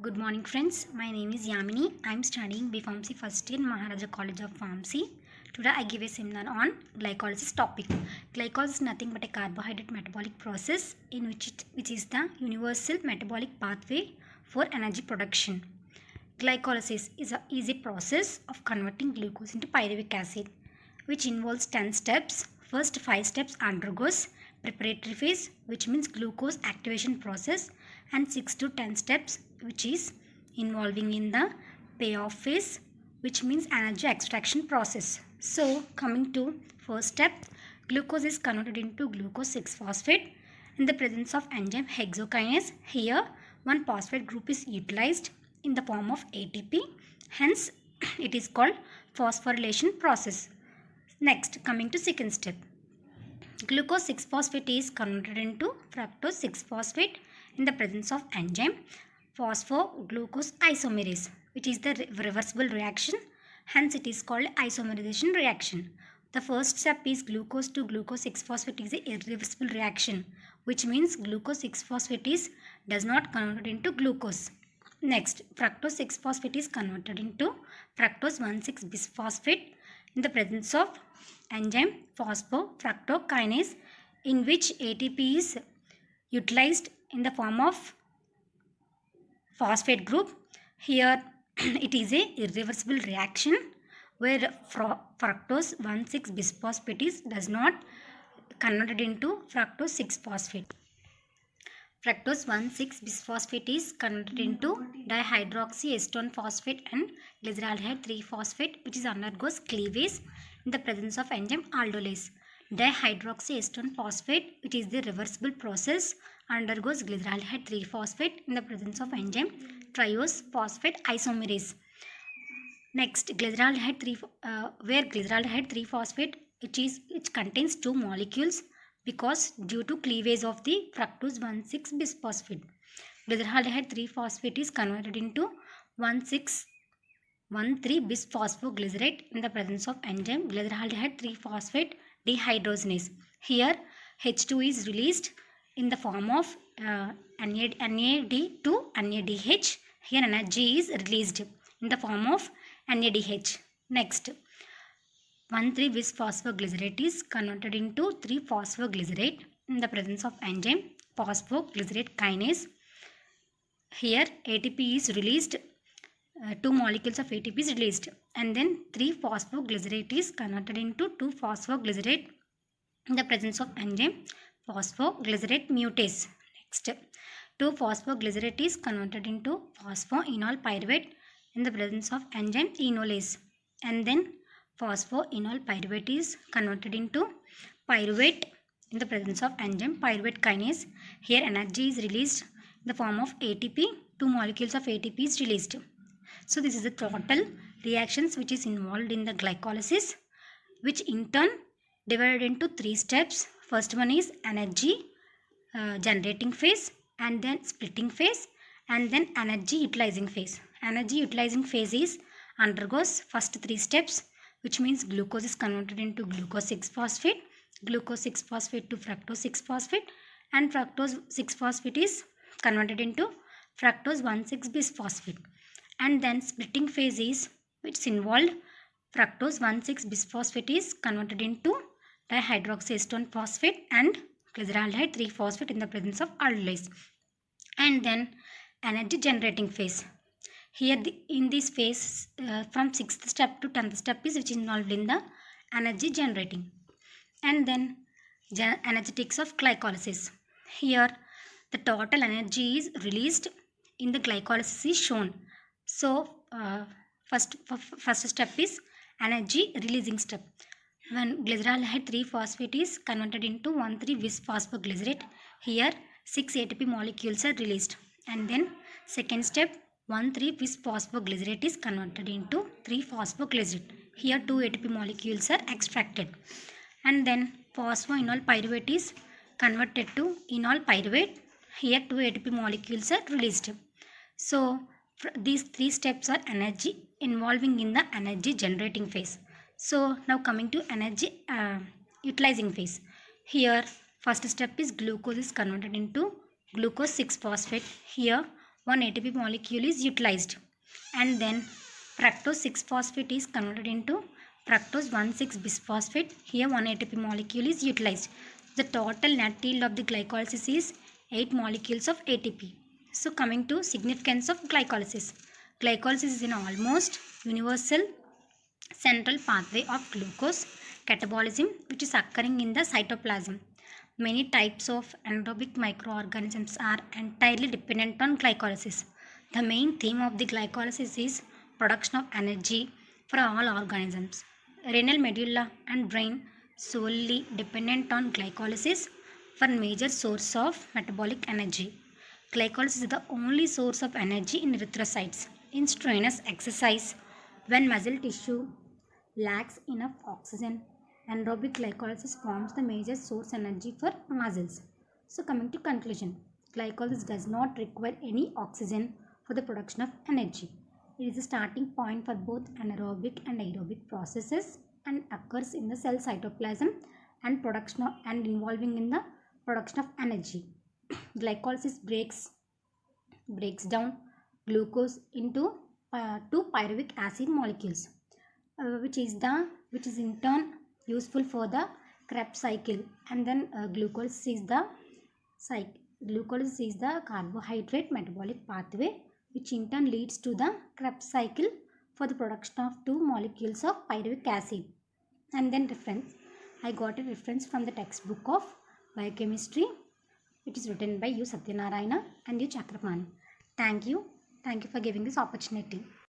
Good morning friends, my name is Yamini. I am studying Pharmacy first year in Maharaja College of Pharmacy. Today I give a seminar on glycolysis topic. Glycolysis is nothing but a carbohydrate metabolic process which is the universal metabolic pathway for energy production. Glycolysis is a process of converting glucose into pyruvic acid which involves 10 steps. First 5 steps undergoes preparatory phase, which means glucose activation process, and 6 to 10 steps which is involving in the payoff phase, which means energy extraction process. So coming to first step, glucose is converted into glucose 6-phosphate in the presence of enzyme hexokinase. Here one phosphate group is utilized in the form of ATP, hence it is called phosphorylation process. Next, coming to second step, glucose 6-phosphate is converted into fructose 6-phosphate in the presence of enzyme phosphoglucose isomerase, which is the reversible reaction, hence it is called isomerization reaction. The first step is glucose to glucose 6-phosphate is a irreversible reaction, which means glucose 6-phosphate does not convert into glucose. Next, fructose 6-phosphate is converted into fructose 1,6-bisphosphate in the presence of enzyme phosphofructokinase, in which ATP is utilized in the form of phosphate group. Here it is a irreversible reaction where fructose 1,6-bisphosphate does not converted into fructose 6-phosphate. Fructose 1,6-bisphosphate is converted into dihydroxyacetone phosphate and glyceraldehyde 3-phosphate, which is undergoes cleavage in the presence of enzyme aldolase. Dihydroxyacetone phosphate, which is the reversible process, undergoes glyceraldehyde 3-phosphate in the presence of enzyme triose phosphate isomerase. Next, glyceraldehyde 3-phosphate, which contains two molecules because due to cleavage of the fructose 1,6-bisphosphate. Glyceraldehyde 3-phosphate is converted into 1,6,1,3-bisphosphoglycerate in the presence of enzyme glyceraldehyde 3-phosphate dehydrogenase. Here H2 is released in the form of NAD to NADH. Here energy is released in the form of NADH. Next, 1,3-bisphosphoglycerate is converted into 3-phosphoglycerate in the presence of enzyme phosphoglycerate kinase. Here ATP is released, 2 molecules of ATP is released, and then 3-phosphoglycerate is converted into 2-phosphoglycerate in the presence of enzyme phosphoglycerate mutase. Next, 2-phosphoglycerate is converted into phosphoenol pyruvate in the presence of enzyme enolase, and then phosphoenol pyruvate is converted into pyruvate in the presence of enzyme pyruvate kinase. Here energy is released in the form of ATP, 2 molecules of ATP is released. So this is the total reactions which is involved in the glycolysis, which in turn divided into 3 steps. First one is energy generating phase, and then splitting phase, and then energy utilizing phase. Energy utilizing phase is undergoes first 3 steps, which means glucose is converted into glucose 6-phosphate, glucose 6-phosphate to fructose 6-phosphate, and fructose 6-phosphate is converted into fructose 1,6-bisphosphate. And then splitting phase is which involved fructose 1,6-bisphosphate is converted into dihydroxyacetone phosphate and glyceraldehyde 3-phosphate in the presence of aldolase. And then energy generating phase. Here in this phase from 6th step to 10th step is which is involved in the energy generating. And then energetics of glycolysis. Here the total energy is released in the glycolysis is shown. So first step is energy releasing step. When glyceraldehyde 3-phosphate is converted into 1,3-bisphosphoglycerate, here 6 ATP molecules are released, and then second step 1,3-bisphosphoglycerate is converted into 3-phosphoglycerate. Here 2 ATP molecules are extracted, and then phosphoenol pyruvate is converted to enol pyruvate. Here 2 ATP molecules are released. So these 3 steps are energy involving in the energy generating phase. So now coming to energy utilizing phase. Here first step is glucose is converted into glucose 6-phosphate. Here one ATP molecule is utilized, and then fructose 6-phosphate is converted into fructose 1,6-bisphosphate. Here one ATP molecule is utilized. The total net yield of the glycolysis is 8 molecules of ATP. So coming to significance of glycolysis. Glycolysis is an almost universal central pathway of glucose catabolism which is occurring in the cytoplasm. Many types of anaerobic microorganisms are entirely dependent on glycolysis. The main theme of the glycolysis is production of energy for all organisms. Renal medulla and brain solely dependent on glycolysis for major source of metabolic energy. Glycolysis is the only source of energy in erythrocytes. In strenuous exercise, when muscle tissue lacks enough oxygen, anaerobic glycolysis forms the major source energy for muscles. So coming to conclusion, glycolysis does not require any oxygen for the production of energy. It is a starting point for both anaerobic and aerobic processes and occurs in the cell cytoplasm and involving in the production of energy. Glycolysis breaks down glucose into two pyruvic acid molecules, which is in turn useful for the Krebs cycle, and then glucose is the carbohydrate metabolic pathway, which in turn leads to the Krebs cycle for the production of two molecules of pyruvic acid. And then reference, I got a reference from the textbook of Biochemistry. It is written by U. Satyanarayana and U. Chakramani. Thank you for giving this opportunity.